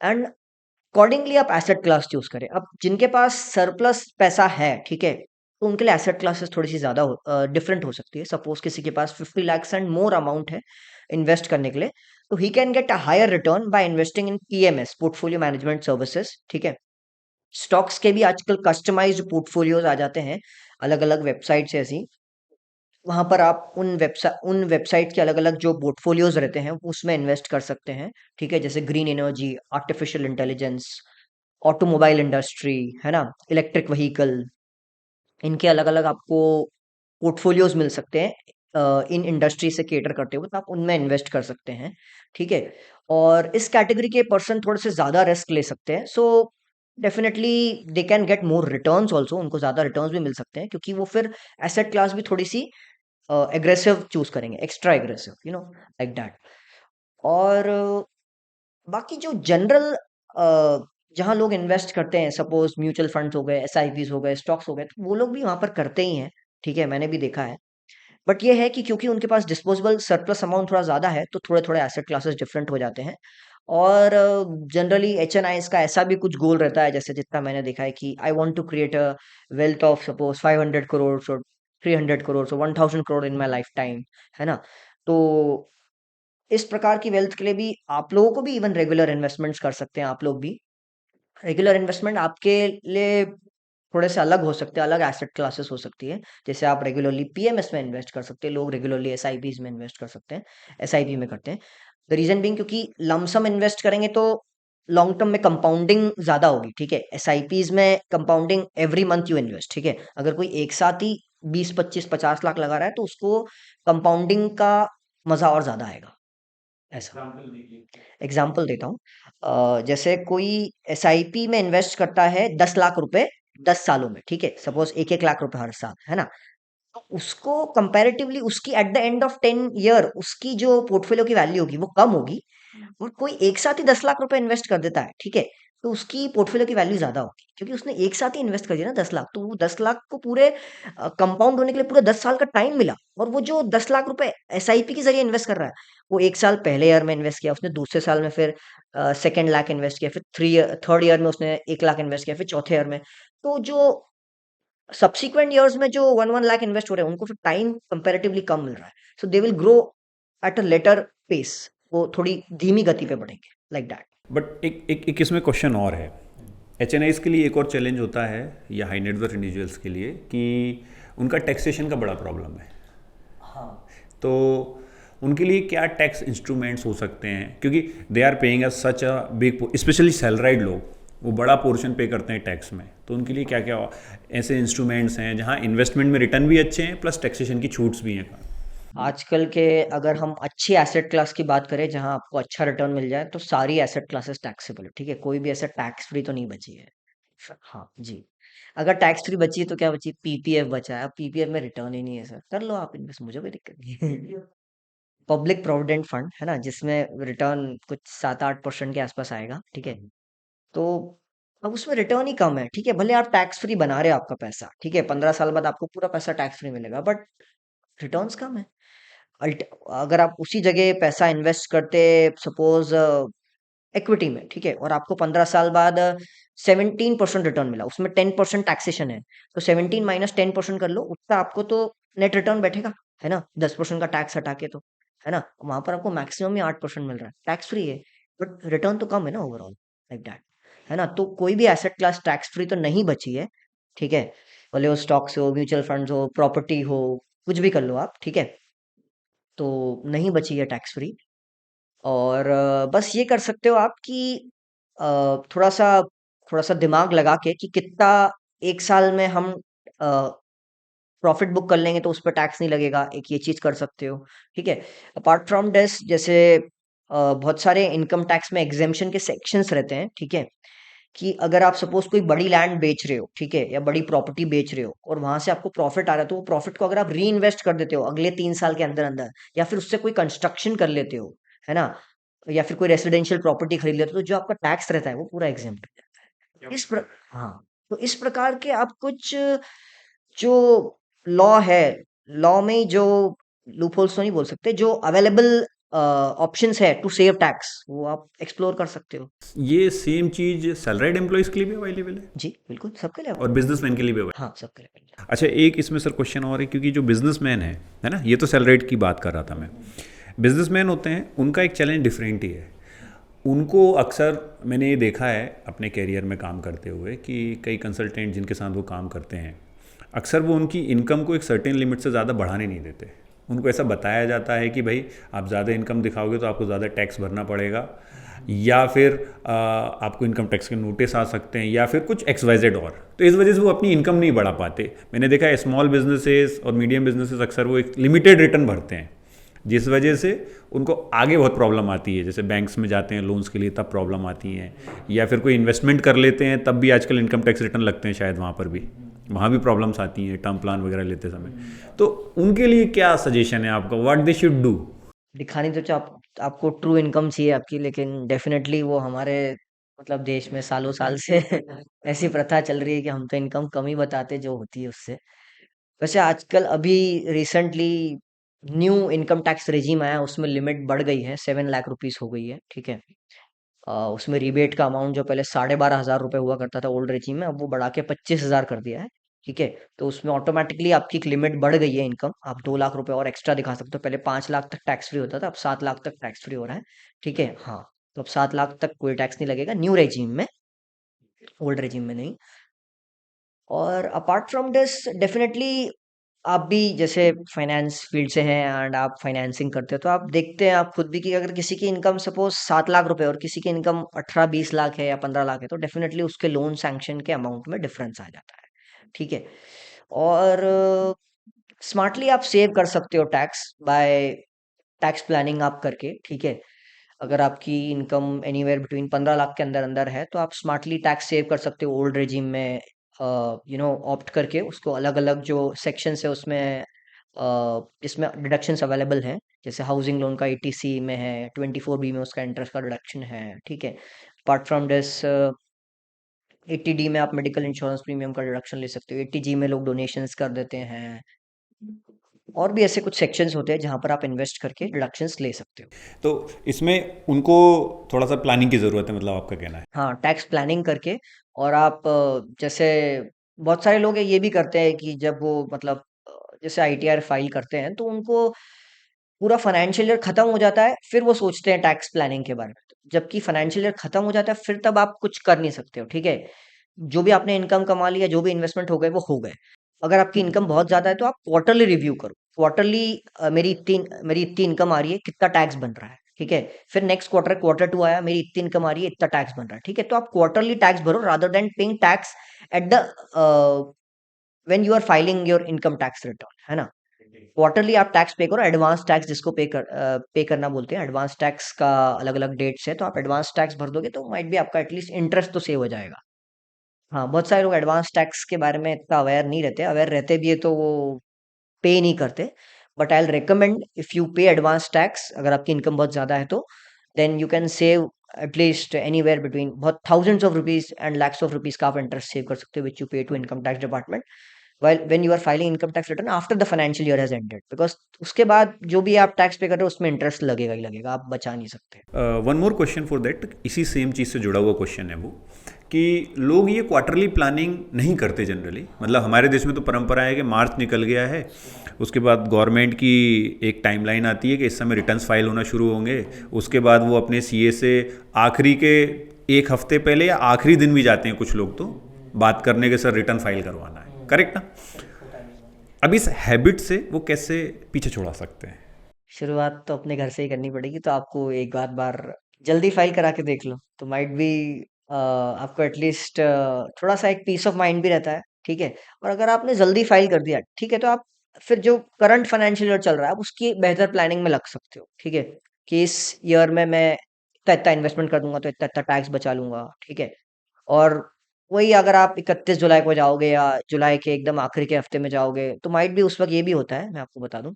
एंड अकॉर्डिंगली आप एसेट क्लास चूज करें। अब जिनके पास सरप्लस पैसा है, ठीक है, तो उनके लिए एसेट क्लासेस थोड़ी सी ज्यादा डिफरेंट हो सकती है। सपोज किसी के पास 50 lakhs एंड मोर अमाउंट है इन्वेस्ट करने के लिए, तो he can get a higher return by investing in PMS, portfolio management services, ठीक है। स्टॉक्स के भी आजकल कस्टमाइज्ड पोर्टफोलियोज आ जाते हैं, अलग अलग वेबसाइट से ऐसी, वहां पर आप उन वेबसाइट के अलग अलग जो पोर्टफोलियोज रहते हैं उसमें इन्वेस्ट कर सकते हैं, ठीक है। जैसे green energy, artificial intelligence, automobile industry, है ना, इलेक्ट्रिक व्हीकल, इनके अलग अलग आपको पोर्टफोलियोज मिल सकते हैं इन इंडस्ट्री से केटर करते हो तो आप उनमें इन्वेस्ट कर सकते हैं, ठीक है? और इस कैटेगरी के पर्सन थोड़े से ज़्यादा रिस्क ले सकते हैं, so definitely they can get more returns also, उनको ज़्यादा रिटर्न्स भी मिल सकते हैं क्योंकि वो फिर एसेट क्लास भी थोड़ी सी एग्रेसिव चूज करेंगे, एक्स्ट्रा एग्रेसिव, लाइक दैट। और बाकी जो जनरल जहाँ लोग इन्वेस्ट करते हैं, सपोज म्यूचुअल फंड्स हो गए, एसआईपीज हो गए, स्टॉक्स हो गए, तो वो लोग भी वहां पर करते ही हैं, ठीक है, मैंने भी देखा है। बट ये है कि क्योंकि उनके पास डिस्पोजेबल सरप्लस अमाउंट थोड़ा ज़्यादा है, तो थोड़े-थोड़े एसेट क्लासेस डिफरेंट हो जाते हैं। और जनरली एचएनआईज़ का ऐसा भी कुछ गोल रहता है, जैसे जितना मैंने देखा है कि I want to create a wealth of suppose 500 crore और 300 करोड़ और 1000 crore in my lifetime, है ना? तो इस प्रकार की वेल्थ के लिए भी आप लोगों को भी इवन रेगुलर इन्वेस्टमेंट्स कर सकते हैं आप लोग भी। रेगुलर इन्वेस्टमेंट आपके लिए थोड़े से अलग हो सकते हैं, अलग एसेट क्लासेस हो सकती है। जैसे आप रेगुलरली पीएमएस में इन्वेस्ट कर सकते हैं, लोग रेगुलरली एसआईपीज़ में इन्वेस्ट कर सकते हैं, एसआईपी में करते हैं। द रीज़न बीइंग क्योंकि लमसम इन्वेस्ट करेंगे तो लॉन्ग टर्म में कंपाउंडिंग ज़्यादा होगी, ठीक है? एसआईपीज़ में compounding every month you invest, ठीक है? अगर कोई एक साथ ही 20, 25, 50 लाख लगा रहा है तो उसको कंपाउंडिंग का मज़ा और ज़्यादा आएगा, ऐसा। एग्जाम्पल देता हूँ। जैसे कोई एसआईपी में इन्वेस्ट करता है 10 लाख रुपए 10 सालों में, ठीक है? सपोज 1-1 लाख रुपए हर साल, है ना? तो उसको कंपैरेटिवली उसकी at the end of 10 year उसकी जो पोर्टफोलियो की वैल्यू होगी वो कम होगी, और कोई एक साथ ही 10 लाख रुपए इन्वेस्ट कर देता है, ठीक है? तो उसकी पोर्टफोलियो की वैल्यू ज्यादा होगी क्योंकि उसने एक साथ ही इन्वेस्ट कर दिया ना 10 लाख, तो वो 10 लाख को पूरे कंपाउंड होने के लिए पूरे 10 साल का टाइम मिला। और वो जो 10 लाख रुपए एसआईपी के जरिए इन्वेस्ट कर रहा है, वो एक साल पहले ईयर में इन्वेस्ट किया उसने, दूसरे साल में फिर सेकेंड लाख इन्वेस्ट किया, फिर थर्ड ईयर में उसने 1 लाख इन्वेस्ट किया, फिर चौथे ईयर में। तो जो सब्सिक्वेंट ईयर्स में जो 1-1 लाख इन्वेस्ट हो रहे हैं उनको फिर टाइम कंपैरेटिवली कम मिल रहा है, so they will grow at a later pace, वो थोड़ी धीमी गति पे बढ़ेंगे, लाइक दैट। बट एक इसमें क्वेश्चन और है। एच के लिए एक और चैलेंज होता है, या हाई नेटवर्थ इंडिविजुअल्स के लिए, कि उनका टैक्सेशन का बड़ा प्रॉब्लम है। हाँ। तो उनके लिए क्या टैक्स इंस्ट्रूमेंट्स हो सकते हैं, क्योंकि they are paying a such a big, especially salaried लोग वो बड़ा पोर्शन पे करते हैं टैक्स में। तो उनके लिए क्या क्या ऐसे इंस्ट्रूमेंट्स हैं जहां इन्वेस्टमेंट में रिटर्न भी अच्छे हैं प्लस टैक्सेशन की छूट्स भी हैं? आजकल के अगर हम अच्छी एसेट क्लास की बात करें जहां आपको अच्छा रिटर्न मिल जाए, तो सारी एसेट क्लासेस टैक्सेबल है, ठीक है? कोई भी एसेट टैक्स फ्री तो नहीं बची है। हाँ जी। अगर टैक्स फ्री बची है तो क्या बची? पीपीएफ बचा है। अब पीपीएफ में रिटर्न ही नहीं है सर, कर लो आप इन्वेस्ट, मुझे कोई दिक्कत नहीं है। पब्लिक प्रोविडेंट फंड है ना, जिसमें रिटर्न कुछ 7-8% के आसपास आएगा, ठीक है? तो अब उसमें रिटर्न ही कम है, ठीक है? भले आप टैक्स फ्री बना रहे हो आपका पैसा, ठीक है? 15 साल बाद आपको पूरा पैसा टैक्स फ्री मिलेगा, बट रिटर्न्स कम है। अल्ट अगर आप उसी जगह पैसा इन्वेस्ट करते, सपोज इक्विटी में, ठीक है? और आपको 15 साल बाद 17% रिटर्न मिला, उसमें 10% टैक्सेशन है, तो 17 माइनस 10% कर लो, उतना आपको तो नेट रिटर्न बैठेगा, है ना? 10% का टैक्स हटा के, तो है ना? वहां पर आपको मैक्सिमम ही 8% मिल रहा है, टैक्स फ्री है, बट रिटर्न तो कम है ना ओवरऑल, लाइक दैट, है ना? तो कोई भी एसेट क्लास टैक्स फ्री तो नहीं बची है, ठीक है? भले वो स्टॉक्स हो, म्यूचुअल फंड्स हो, प्रॉपर्टी हो, कुछ भी कर लो आप, ठीक है? तो नहीं बची है टैक्स फ्री। और बस ये कर सकते हो आप कि थोड़ा-सा थोड़ा-सा दिमाग लगा के कि कितना 1 साल में हम प्रॉफ़िट बुक कर लेंगे तो उस पे टैक्स नहीं लगेगा, एक ये चीज़ कर सकते हो, ठीक है? अपार्ट फ्रॉम दिस, जैसे बहुत सारे इनकम टैक्स में एग्ज़ेम्पशन के सेक्शंस रहते हैं, ठीक है? कि अगर आप सपोज़ कोई बड़ी लैंड बेच रहे हो, ठीक है? या बड़ी प्रॉपर्टी बेच रहे हो और वहाँ से आपको प्रॉफ़िट आ रहा है, तो वो प्रॉफ़िट को अगर आप री-इन्वेस्ट कर देते हो अगले 3 साल के अंदर-अंदर, या फिर उससे कोई कंस्ट्रक्शन कर लेते हो, है ना? या फिर कोई रेसिडेंशियल प्रॉपर्टी खरीद लेते हो, तो जो आपका टैक्स रहता है वो पूरा एग्ज़ेम्प्ट हो जाता है। हाँ, तो इस प्रकार के आप कुछ जो लॉ है, लॉ में ही जो लूपहोल्स तो नहीं बोल सकते, जो अवेलेबल ऑप्शंस है टू सेव टैक्स, वो आप एक्सप्लोर कर सकते हो। ये सेम चीज़ सैलराइड एम्प्लॉयज़ के लिए भी अवेलेबल है जी, बिल्कुल, सबके लिए और अवेलेबल है। बिजनेसमैन के लिए भी अवेलेबल? हाँ, सबके लिए अवेलेबल है। अच्छा, एक इसमें सर क्वेश्चन और है, क्योंकि जो बिजनेसमैन है ना, ये तो सैलराइड की बात कर रहा था मैं। बिजनेसमैन होते हैं, उनका एक चैलेंज डिफरेंट ही है। उनको अक्सर मैंने ये देखा है अपने कैरियर में काम करते हुए कि कई कंसल्टेंट जिनके साथ वो काम करते हैं, अक्सर वो उनकी इनकम को एक सर्टेन लिमिट से ज़्यादा बढ़ाने नहीं देते। उनको ऐसा बताया जाता है कि भाई आप ज़्यादा इनकम दिखाओगे तो आपको ज़्यादा टैक्स भरना पड़ेगा, या फिर आपको इनकम टैक्स के नोटिस आ सकते हैं, या फिर कुछ XYZ और। तो इस वजह से वो अपनी इनकम नहीं बढ़ा पाते। मैंने देखा है स्मॉल बिजनेसेस और मीडियम बिजनेसेस अक्सर वो एक लिमिटेड रिटर्न भरते हैं, जिस वजह से उनको आगे बहुत प्रॉब्लम आती है। जैसे बैंक्स में जाते हैं लोन्स के लिए तब प्रॉब्लम आती हैं, या फिर कोई इन्वेस्टमेंट कर लेते हैं तब भी आजकल इनकम टैक्स रिटर्न लगते हैं, शायद वहाँ भी प्रॉब्लम्स आती हैं टर्म प्लान वगैरह लेते समय। तो उनके लिए क्या सजेशन है आपका, व्हाट दे शुड डू? दिखानी तो आपको ट्रू इनकम चाहिए आपकी, लेकिन डेफिनेटली वो हमारे मतलब देश में सालों साल से ऐसी प्रथा चल रही है कि हम तो इनकम कम ही बताते जो होती है उससे। वैसे आजकल अभी recently new income tax regime आया, उसमें लिमिट बढ़ गई है, 7 लाख रुपीस हो गई है, ठीक है। उसमें रिबेट का अमाउंट जो पहले 12,500 रुपए हुआ करता था ओल्ड रेजिम में, अब वो बढ़ा के 25,000 कर दिया है, ठीक है। तो उसमें ऑटोमेटिकली आपकी एक लिमिट बढ़ गई है इनकम, आप 2 लाख रुपए और एक्स्ट्रा दिखा सकते हो। पहले 5 लाख तक टैक्स फ्री होता था, अब 7 लाख तक टैक्स फ्री हो रहा है, ठीक है। हाँ, तो अब 7 लाख तक कोई टैक्स नहीं लगेगा न्यू रेजिम में, ओल्ड रेजिम में नहीं। और अपार्ट फ्रॉम दिस डेफिनेटली आप भी जैसे फाइनेंस फील्ड से हैं एंड आप फाइनेंसिंग करते हो, तो आप देखते हैं आप खुद भी कि अगर किसी की इनकम सपोज 7 लाख रुपए और किसी की इनकम 18-20 लाख है या 15 लाख है, तो डेफिनेटली उसके लोन सैंक्शन के अमाउंट में डिफरेंस आ जाता है, ठीक है। और स्मार्टली आप सेव कर सकते हो टैक्स बाय टैक्स प्लानिंग आप करके, ठीक है। अगर आपकी इनकम एनीवेयर बिटवीन 15 लाख के अंदर अंदर है, तो आप स्मार्टली टैक्स सेव कर सकते हो ओल्ड रेजिम में, ऑप्ट करके उसको अलग अलग जो सेक्शन है उसमें, जिसमें डिडक्शंस अवेलेबल हैं, जैसे हाउसिंग लोन का 80C में है, 24B में उसका इंटरेस्ट का डिडक्शन है, ठीक है। अपार्ट फ्रॉम दिस 80D में आप मेडिकल इंश्योरेंस प्रीमियम का डिडक्शन ले सकते हो, 80G में लोग डोनेशंस कर देते हैं, और भी ऐसे कुछ सेक्शंस होते हैं जहां पर आप इन्वेस्ट करके डिडक्शंस ले सकते हो। तो इसमें उनको थोड़ा सा प्लानिंग की ज़रूरत है, मतलब आपका कहना है? हाँ, टैक्स प्लानिंग करके। और आप जैसे बहुत सारे लोग ये भी करते हैं कि जब वो मतलब जैसे ITR फाइल करते हैं, तो उनको पूरा फाइनेंशियल ईयर खत्म हो जाता है, फिर वो सोचते हैं टैक्स प्लानिंग के बारे में। जबकि फाइनेंशियल ईयर खत्म हो जाता है, फिर तब आप कुछ कर नहीं सकते हो, ठीक है। जो भी आपने इनकम कमा लिया, जो भी इन्वेस्टमेंट हो गए वो हो गए। अगर आपकी इनकम बहुत ज्यादा है, तो आप क्वार्टरली रिव्यू करो, क्वार्टरली मेरी इतनी इनकम आ रही है, कितना टैक्स बन रहा है, ठीक है। फिर नेक्स्ट क्वार्टर 2 आया, मेरी इतनी इनकम आ रही है, इतना टैक्स बन रहा है, ठीक है। तो आप क्वार्टरली टैक्स भरो rather than paying tax at the when you are filing your income tax return, है ना। क्वार्टरली आप टैक्स पे करो, एडवांस टैक्स जिसको पे करना बोलते हैं। एडवांस टैक्स का अलग अलग डेट्स है, तो आप एडवांस टैक्स भर दोगे तो माइट भी आपका एटलीस्ट इंटरेस्ट तो सेव हो जाएगा। हाँ, बहुत सारे लोग एडवांस टैक्स के बारे में इतना अवेयर नहीं रहते, अवेयर रहते भी है तो वो पे नहीं करते। But I will recommend, if you pay advance tax, अगर आपकी इनकम बहुत ज्यादा है तो then you can save at least anywhere between बहुत thousands of rupees and lakhs of rupees का आप इंटरेस्ट सेव कर सकते हो, which you pay to income tax department while when you are filing income tax return after the financial year has ended, because उसके बाद जो भी आप टैक्स पे कर रहे हो उसमें इंटरेस्ट लगेगा ही लगेगा, आप बचा नहीं सकते। One more question for that, इसी सेम चीज़ से जुड़ा हुआ क्वेश्चन है वो, कि लोग ये क्वार्टरली प्लानिंग नहीं करते जनरली। मतलब हमारे देश में तो परंपरा है कि मार्च निकल गया है, उसके बाद गवर्नमेंट की एक टाइमलाइन आती है कि इस समय रिटर्न्स फाइल होना शुरू होंगे। उसके बाद वो अपने CA से आखिरी के एक हफ्ते पहले या आखिरी दिन भी जाते हैं कुछ लोग, तो बात करने के सर रिटर्न फाइल करवाना है, करेक्ट ना? अब इस हैबिट से वो कैसे पीछे छुड़ा सकते हैं? शुरुआत तो अपने घर से ही करनी पड़ेगी, तो आपको एक बार जल्दी फाइल करा के देख लो, तो माइट भी आपको एटलीस्ट थोड़ा सा एक पीस ऑफ माइंड भी रहता है, ठीक है। और अगर आपने जल्दी फाइल कर दिया, ठीक है, तो आप फिर जो करंट फाइनेंशियल ईयर चल रहा है, आप उसकी बेहतर प्लानिंग में लग सकते हो, ठीक है। कि इस ईयर में मैं इतना इतना इन्वेस्टमेंट कर दूंगा तो इतना इतना टैक्स बचा लूंगा, ठीक है। और वही अगर आप 31 जुलाई को जाओगे या जुलाई के एकदम आखिरी के हफ्ते में जाओगे, तो माइट भी उस वक्त ये भी होता है, मैं आपको बता दूं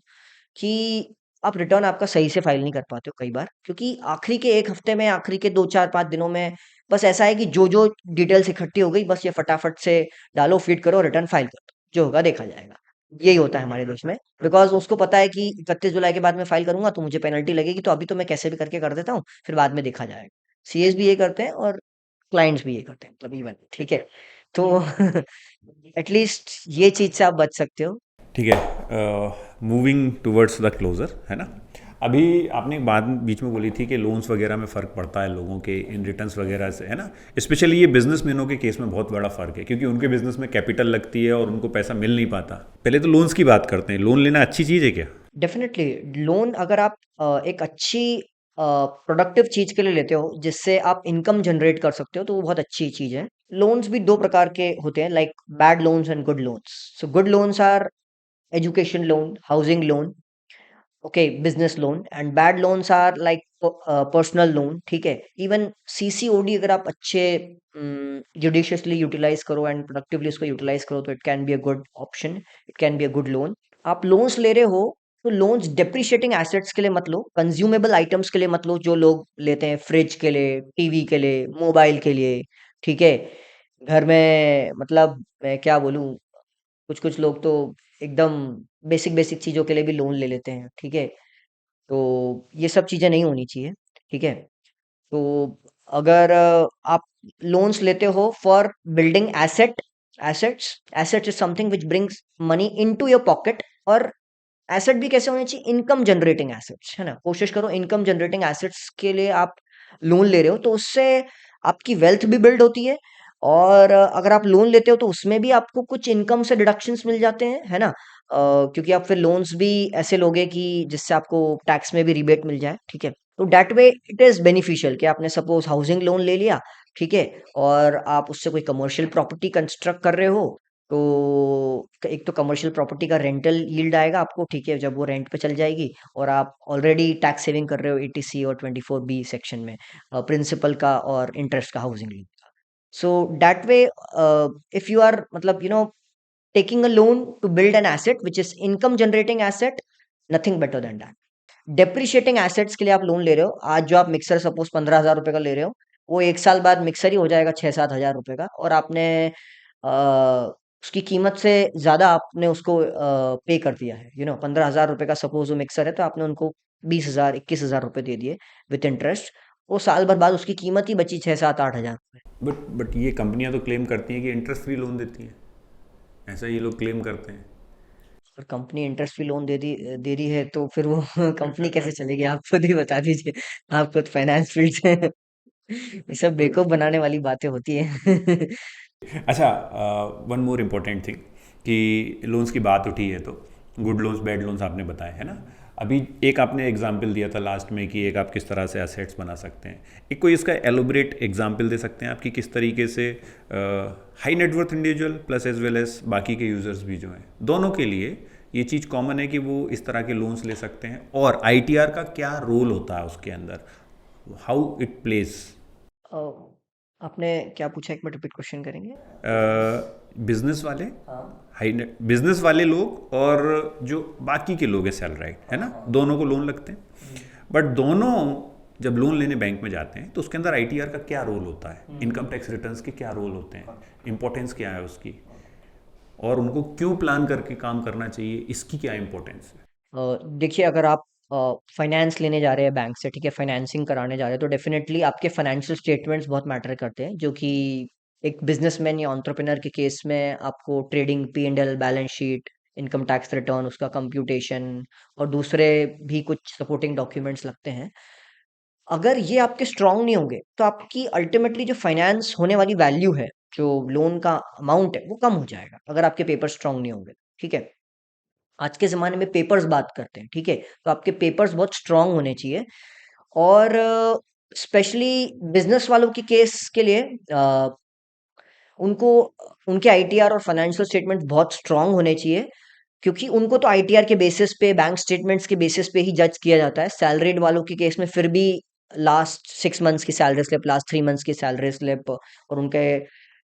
कि आप रिटर्न आपका सही से फाइल नहीं कर पाते हो कई बार, क्योंकि आखिरी के एक हफ्ते में, आखिरी के 2 4 5 दिनों में बस ऐसा है कि जो जो डिटेल्स इकट्ठी हो गई, बस ये फटाफट से डालो, फीड करो, रिटर्न फाइल कर दो, जो होगा देखा जाएगा। यही होता है हमारे देश में, बिकॉज उसको पता है कि 31 जुलाई के बाद में फाइल करूंगा तो मुझे पेनल्टी लगेगी, तो अभी तो मैं कैसे भी करके कर देता हूँ, फिर बाद में देखा जाएगा। CS भी ये करते हैं और क्लाइंट्स भी ये करते हैं, मतलब इवन, ठीक है। तो एटलीस्ट ये चीज से आप बच सकते हो। ठीक है, मूविंग टूवर्ड्स द क्लोज़र, है ना? अभी आपने एक बात बीच में बोली थी कि लोन्स वगैरह में फ़र्क पड़ता है लोगों के इन रिटर्न्स वगैरह से, है ना? स्पेशली ये बिजनेसमैनों के केस में बहुत बड़ा फ़र्क है, क्योंकि उनके बिजनेस में कैपिटल लगती है और उनको पैसा मिल नहीं पाता। पहले तो लोन्स की बात करते हैं, लोन लेना अच्छी चीज़ है क्या? डेफिनेटली लोन, अगर आप एक अच्छी प्रोडक्टिव चीज के लिए लेते हो जिससे आप इनकम जनरेट कर सकते हो, तो वो बहुत अच्छी चीज है। लोन्स भी दो प्रकार के होते हैं, like bad loans and good loans. So good loans are education loan, housing loan, okay, business loan. And bad loans are like personal loan, ठीक है। इवन सीसीओडी अगर आप अच्छे जुडिशियसली यूटिलाइज करो एंड प्रोडक्टिवली उसको यूटिलाइज करो, तो it can be a good option, it can be a good loan. आप लोन्स ले रहे हो तो लोन्स डेप्रिशिएटिंग एसेट्स के लिए मत लो, कंज्यूमेबल आइटम्स के लिए मत लो, जो लोग लेते हैं फ्रिज के लिए, टीवी के लिए, मोबाइल के लिए, ठीक है। घर में मतलब मैं क्या बोलूं, कुछ कुछ लोग तो एकदम बेसिक बेसिक चीजों के लिए भी लोन ले लेते हैं, ठीक है। तो ये सब चीजें नहीं होनी चाहिए, ठीक है। तो अगर आप लोन्स लेते हो for building assets is something which brings money into your pocket. और एसेट भी कैसे होने चाहिए, इनकम जनरेटिंग एसेट्स, है ना। कोशिश करो इनकम जनरेटिंग एसेट्स के लिए आप लोन ले रहे हो तो उससे आपकी वेल्थ भी बिल्ड होती है। और अगर आप लोन लेते हो तो उसमें भी आपको कुछ इनकम से डिडक्शंस मिल जाते हैं, है ना। क्योंकि आप फिर लोन्स भी ऐसे लोगे कि जिससे आपको टैक्स में भी रिबेट मिल जाए, ठीक है। तो that way it is beneficial कि आपने सपोज हाउसिंग लोन ले लिया, ठीक है, और आप उससे कोई कमर्शियल प्रॉपर्टी कंस्ट्रक्ट कर रहे हो, तो एक तो कमर्शियल प्रॉपर्टी का रेंटल यील्ड आएगा आपको, ठीक है, जब वो रेंट पे चल जाएगी। और आप ऑलरेडी टैक्स सेविंग कर रहे हो एटीसी और 24B सेक्शन में, प्रिंसिपल का और इंटरेस्ट का, हाउसिंग लोन का। So that way if you are मतलब taking a loan to build an asset which is income generating asset, nothing better than that. Depreciating assets के लिए आप लोन ले रहे हो, आज जो आप मिक्सर सपोज 15,000 रुपए का ले रहे हो, वो 1 साल बाद मिक्सर ही हो जाएगा 6-7 हजार रुपए का, और आपने उसकी कीमत से ज्यादा आपने उसको पे कर दिया है। 15,000 रुपए का सपोज वो मिक्सर है, तो आपने उनको 20,000 21,000 रुपए दे दिए विथ इंटरेस्ट। वो साल भर बाद उसकी कीमत ही बची 6-7-8 हजार। बट ये कंपनियां तो क्लेम करती हैं कि इंटरेस्ट फ्री लोन देती हैं, ऐसा ये लोग क्लेम करते हैं। और कंपनी इंटरेस्ट फ्री लोन दे रही है तो फिर वो कंपनी कैसे चलेगी, आप खुद ही बता दीजिए। आप खुद फाइनेंस फील्ड से ये सब बेवकूफ बनाने वाली बातें होती है। अच्छा, वन मोर इम्पोर्टेंट थिंग कि लोन्स की बात उठी है तो गुड लोन्स बैड लोन्स आपने बताए, है ना। अभी एक आपने एग्जाम्पल दिया था लास्ट में कि एक आप किस तरह से एसेट्स बना सकते हैं, एक कोई इसका एलोबरेट एग्जाम्पल दे सकते हैं आपकी किस तरीके से high net worth individual plus as well as बाकी के यूजर्स भी जो हैं, दोनों के लिए ये चीज़ कॉमन है कि वो इस तरह के लोन्स ले सकते हैं, और आईटीआर का क्या रोल होता है उसके अंदर, हाउ इट प्लेस। अ, आपने क्या पूछा, एक मिनट रिपीट क्वेश्चन करेंगे। बिजनेस वाले, हाँ। हाई बिजनेस वाले लोग और जो बाकी के लोग हैं सैलराइड, है ना, दोनों को लोन लगते हैं। बट दोनों जब लोन लेने बैंक में जाते हैं तो उसके अंदर आईटीआर का क्या रोल होता है, इनकम टैक्स रिटर्न्स के क्या रोल होते हैं, इंपॉर्टेंस क्या है उसकी, और उनको क्यों प्लान करके काम करना चाहिए, इसकी क्या इंपॉर्टेंस है। देखिए, अगर आप फाइनेंस लेने जा रहे हैं बैंक से, ठीक है, फाइनेंसिंग कराने जा रहे हैं, तो डेफिनेटली आपके फाइनेंशियल स्टेटमेंट्स बहुत मैटर करते हैं, जो कि एक बिजनेसमैन या एंटरप्रेन्योर के केस में आपको trading P&L, balance sheet, income tax return, उसका कंप्यूटेशन और दूसरे भी कुछ सपोर्टिंग डॉक्यूमेंट्स लगते हैं। अगर ये आपके स्ट्रांग नहीं होंगे तो आपकी अल्टीमेटली जो फाइनेंस होने वाली वैल्यू है, जो लोन का अमाउंट है, वो कम हो जाएगा, अगर आपके पेपर स्ट्रांग नहीं होंगे, ठीक है। आज के ज़माने में पेपर्स बात करते हैं, ठीक है? तो आपके पेपर्स बहुत स्ट्रॉन्ग होने चाहिए। और स्पेशली बिज़नेस वालों के केस के लिए उनको उनके आईटीआर और फाइनेंशियल स्टेटमेंट्स बहुत स्ट्रॉन्ग होने चाहिए, क्योंकि उनको तो आईटीआर के बेसिस पे, बैंक स्टेटमेंट्स के बेसिस पे ही जज किया जाता है। सैलरीड वालों के केस में फिर भी लास्ट 6 मंथ्स की सैलरी स्लिप, लास्ट 3 मंथ्स की सैलरी स्लिप और उनके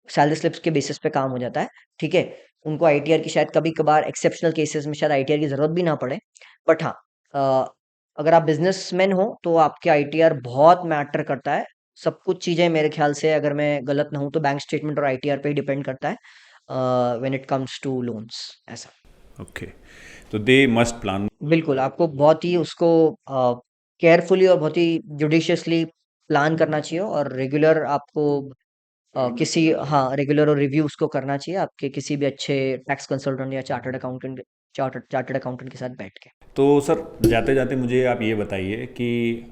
सैलरी स्लिप्स के बेसिस पे काम हो जाता है, ठीक है। उनको आईटीआर की शायद कभी-कभार एक्सेप्शनल केसेस में शायद आईटीआर की ज़रूरत भी ना पड़े। बट हाँ, अ, अगर आप बिज़नेसमैन हो तो आपके आईटीआर बहुत मैटर करता है। सब कुछ चीज़ें मेरे ख़्याल से, अगर मैं गलत ना हूँ, तो बैंक स्टेटमेंट और आईटीआर पे ही डिपेंड करता है when it comes to loans, ऐसा। ओके, तो दे मस्ट प्लान। बिल्कुल, आपको बहुत ही उसको केयरफुली और बहुत ही जुडिशियसली प्लान करना चाहिए, और रेगुलर आपको रेगुलर और रिव्यू उसको करना चाहिए आपके किसी भी अच्छे टैक्स कंसल्टेंट या चार्टर्ड अकाउंटेंट के साथ बैठ के। तो सर, जाते जाते मुझे आप ये बताइए कि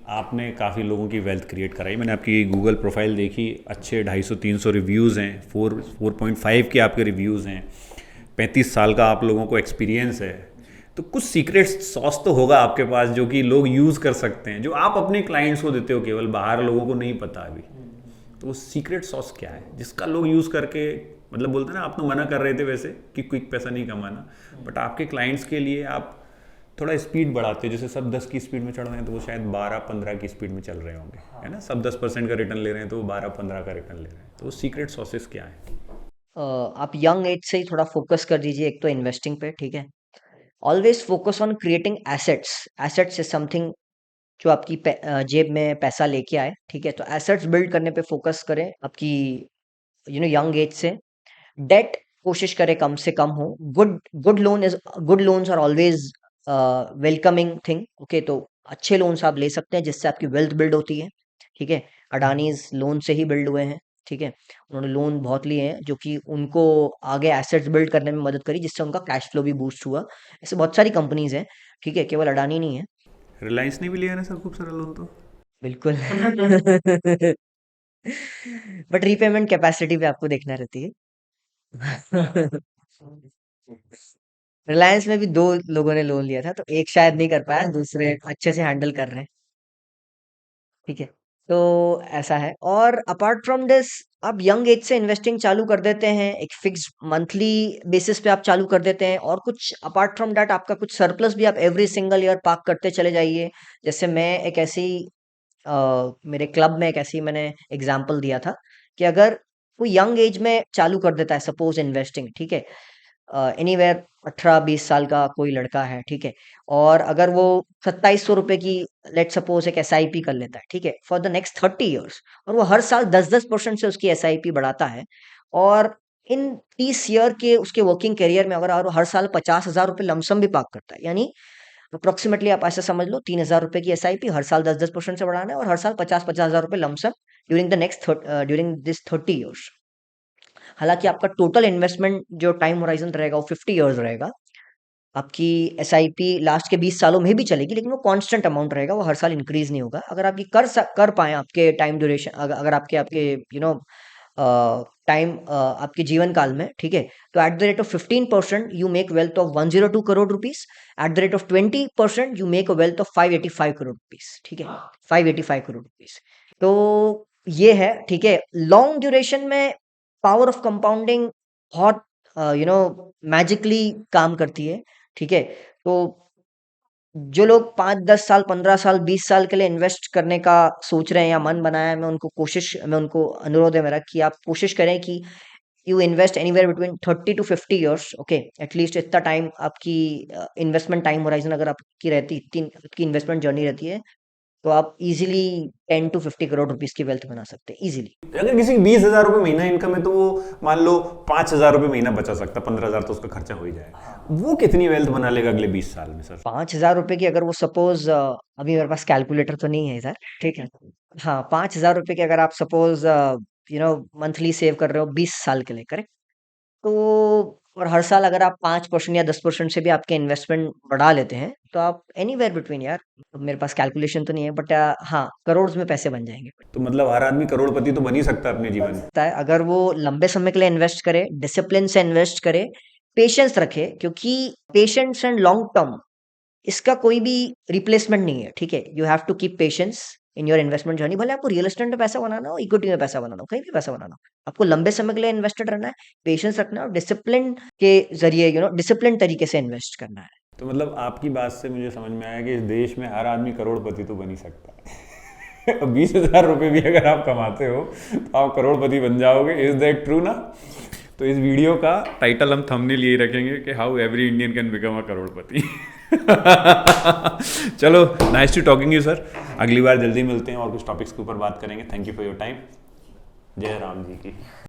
आपने काफ़ी लोगों की वेल्थ क्रिएट कराई, मैंने आपकी गूगल प्रोफाइल देखी, अच्छे 250-300 रिव्यूज़ हैं, 4.5 के आपके रिव्यूज़ हैं, 35 साल का आप लोगों को एक्सपीरियंस है। तो कुछ सीक्रेट सॉस तो होगा आपके पास जो कि लोग यूज़ कर सकते हैं, जो आप अपने क्लाइंट्स को देते हो, केवल बाहर लोगों को नहीं पता अभी। तो वो सीक्रेट सॉस क्या है जिसका लोग यूज़ करके, मतलब बोलते हैं ना, आप तो मना कर रहे थे वैसे कि क्विक पैसा नहीं कमाना, बट आपके क्लाइंट्स के लिए आप थोड़ा स्पीड बढ़ाते हो। जैसे सब 10 की स्पीड में चढ़ रहे हैं तो वो शायद 12-15 की स्पीड में चल रहे होंगे, है ना। सब 10% का रिटर्न ले रहे हैं तो वो 12-15 का रिटर्न ले रहे हैं। तो वो सीक्रेट सॉसेस क्या है? आप यंग एज से ही थोड़ा फोकस कर दीजिए एक तो इन्वेस्टिंग पे, ठीक है। Always focus on creating assets. Assets is something जो आपकी जेब में पैसा लेके आए, ठीक है। तो एसेट्स बिल्ड करने पे फोकस करें आपकी यंग एज से। डेट कोशिश करें कम से कम हो। Good loans are always welcoming thing, okay. तो अच्छे लोन्स आप ले सकते हैं जिससे आपकी वेल्थ बिल्ड होती है, ठीक है। अडानीज लोन से ही बिल्ड हुए हैं, ठीक है। उन्होंने लोन बहुत लिए हैं जो कि उनको आगे एसेट्स बिल्ड करने में मदद करी, जिससे उनका कैश फ्लो भी बूस्ट हुआ। ऐसे बहुत सारी कंपनीज हैं, ठीक है, केवल अडानी नहीं है। रिलायंस ने भी लिया ना सर खूब सारा लोन तो। बिल्कुल। बट रीपेमेंट कैपेसिटी पे आपको देखना रहती है। रिलायंस में भी दो लोगों ने लोन लिया था, तो एक शायद नहीं कर पाया, दूसरे अच्छे से हैंडल कर रहे हैं, ठीक है। तो ऐसा है। और अपार्ट फ्रॉम दिस, आप यंग एज से इन्वेस्टिंग चालू कर देते हैं, एक फिक्स मंथली बेसिस पे आप चालू कर देते हैं, और कुछ अपार्ट फ्रॉम दैट आपका कुछ सरप्लस भी आप एवरी सिंगल ईयर पार्क करते चले जाइए। जैसे मैं एक ऐसी मेरे क्लब में एक ऐसी मैंने एग्जांपल दिया था कि अगर कोई यंग एज में चालू कर देता है सपोज इन्वेस्टिंग, ठीक है, एनीवेयर 18-20 साल का कोई लड़का है, ठीक है, और अगर वो 2700 रुपए की लेट सपोज एक एसआईपी कर लेता है, ठीक है, फॉर द नेक्स्ट 30 ईयर्स, और वो हर साल 10-10% से उसकी एसआईपी बढ़ाता है, और इन 30 ईयर के उसके वर्किंग करियर में अगर और हर साल 50,000 रुपये लमसम भी पार्क करता है, यानी अप्रोक्सीमेटली आप ऐसा समझ लो 3,000 रुपए की एसआईपी, हर साल 10-10% से बढ़ाना है, और हर साल 50,000 रुपए लमसम ड्यूरिंग दिस 30 ईयर्स। हालांकि आपका टोटल इन्वेस्टमेंट जो टाइम होराइजन रहेगा वो 50 ईयर्स रहेगा। आपकी एसआईपी लास्ट के 20 सालों में भी चलेगी, लेकिन वो कांस्टेंट अमाउंट रहेगा, वो हर साल इंक्रीज नहीं होगा। अगर आपकी कर पाए आपके टाइम ड्यूरेशन, अगर आपके आपके यू नो टाइम आपके जीवन काल में, ठीक है, तो at the rate of 15% you make wealth of 102 crore rupees. At the rate of 20% you make a wealth of 585 crore rupees, ठीक है, 585 करोड़ रुपीज। तो ये है, ठीक है। लॉन्ग ड्यूरेशन में पावर ऑफ कंपाउंडिंग बहुत मैजिकली काम करती है, ठीक है। तो जो लोग 5-10 साल 15 साल 20 साल के लिए इन्वेस्ट करने का सोच रहे हैं या मन बनाया है, मैं उनको अनुरोध है मेरा कि आप कोशिश करें कि you invest anywhere between 30 to 50 years, okay. At least इतना टाइम आपकी इन्वेस्टमेंट टाइम होराइजन अगर आपकी रहती, इतनी आपकी इन्वेस्टमेंट जर्नी रहती है, तो आप इजीली 10 to 50 करोड़ रुपीस की वेल्थ बना सकते हैं इजीली। अगर किसी की 20,000 रुपये महीना इनकम है तो वो मान लो 5,000 रुपये महीना बचा सकता है, 15,000 तो उसका खर्चा हो ही जाएगा। वो कितनी वेल्थ बना लेगा अगले 20 साल में सर? 5,000 रुपए की अगर वो सपोज, अभी मेरे पास कैलकुलेटर तो नहीं है सर, ठीक है। हाँ, 5,000 रुपए की अगर आप सपोज मंथली सेव कर रहे हो 20 साल के लिए, करेक्ट। तो और हर साल अगर आप 5% या 10% से भी आपके इन्वेस्टमेंट बढ़ा लेते हैं, तो आप एनीवेयर बिटवीन, यार मेरे पास कैलकुलेशन तो नहीं है, बट हाँ, करोड़ में पैसे बन जाएंगे। तो मतलब हर आदमी करोड़पति तो बन ही सकता है अपने जीवन में। सकता है अगर वो लंबे समय के लिए इन्वेस्ट करे, डिसिप्लिन से इन्वेस्ट करे, पेशेंस रखे, क्योंकि पेशेंस एंड लॉन्ग टर्म इसका कोई भी रिप्लेसमेंट नहीं है, ठीक है। You have to keep patience in your investment journey. भले आपको रियल एस्टेट में पैसा बनाना हो, इक्विटी में पैसा बनाना हो, कहीं भी पैसा बनाना हो, आपको लंबे समय के लिए इन्वेस्टेड रहना है, पेशेंस रखना है, और डिसिप्लिन के जरिए डिसिप्लिन तरीके से इन्वेस्ट करना है। तो मतलब आपकी बात से मुझे समझ में आया कि इस देश में हर आदमी करोड़पति तो बन ही सकता है। अब 20,000 रुपये भी अगर आप कमाते हो तो आप करोड़पति बन जाओगे। इज दैट ट्रू ना? तो इस वीडियो का टाइटल हम थंबनेल यही रखेंगे कि how every Indian can become a crorepati. चलो, nice to talking you sir. अगली बार जल्दी मिलते हैं और कुछ टॉपिक्स के ऊपर बात करेंगे। Thank you for your time. जय राम जी की।